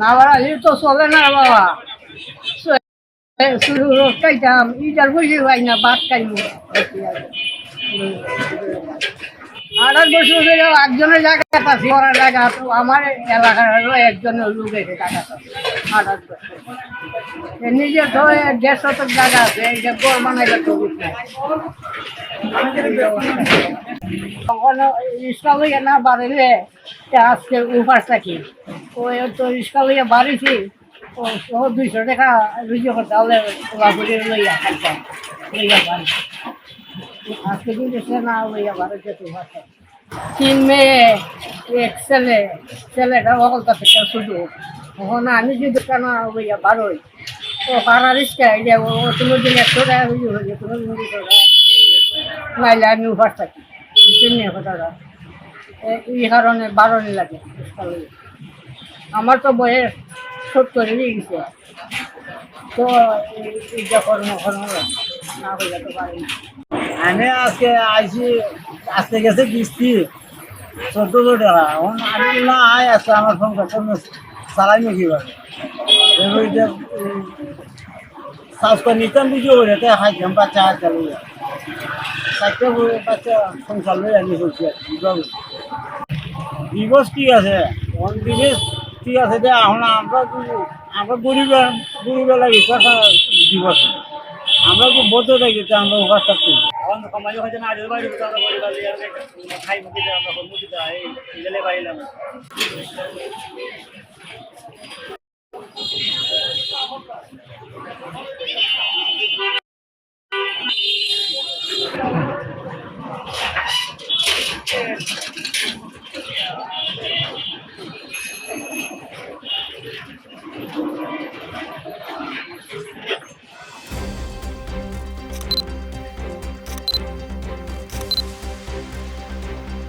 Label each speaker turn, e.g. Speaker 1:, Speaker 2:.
Speaker 1: না বাড়ালে তো চলে না বাবা। শুরু খাইতাম ইটার বুঝি পাই না ভাত খাইব। 8 বছর ধরে একজনের জায়গা পাচ্ছি করার জায়গা তো আমার এলাকার একজনের লোক এসে টাকা 8 বছর নিজের তো 1.5 শতক জায়গা আছে এটা গোল বানাইলে তো তখন রিক্সা লইয়া না বাড়িলে আজকে উপাসটা কি ওই তো রিক্সা লইয়া বাড়িছি ও 200 টাকা রুজি করতে হলে ওলা করে লইয়া খাইতাম লইয়া বাড়ি আজকে কিন্তু সে না লইয়া বাড়িতে তো উপাসটা 3 মেয়ে 1 ছেলে ছেলেটা অকলতা থেকে শুধু তখন আমি যদি দোকান লইয়া বাড়ই ও পাড়া রিক্সা এটা ও কোনো দিন 100 টাকা রুজি হয়ে কোনো দিন 200 টাকা নাইলে আমি উপাস থাকি নিয়ে কথাটা এই কারণে বারণই লাগে আমার তো বয়স 70 হয়ে গেছে তো এইটা কর্ম না হয়ে যেতে পারি না। আমি আজকে আইসি আসতে গেছে কিস্তি 1400 টাকা এখন আমি না আয় আসছে আমার ফোন করতে চালাই নাকি স্বাস্থ্য নিতাম কিছু করে তাই খাইতাম বাচ্চা হাত চালু চারটে বাচ্চা সংসার লই আনি করছি আর কি দিবস ঠিক আছে অন দিবস ঠিক আছে যে এখন আমরা গরিবের লাগে দিবস আমরা খুব বলতে থাকি যে আমরা উপাস থাকছি এখন সমাজে হয়তো না আজের বাইরে আমরা পরিবার খাই মুখি দেয় আমরা মুখি দেয় এই গেলে বাইলাম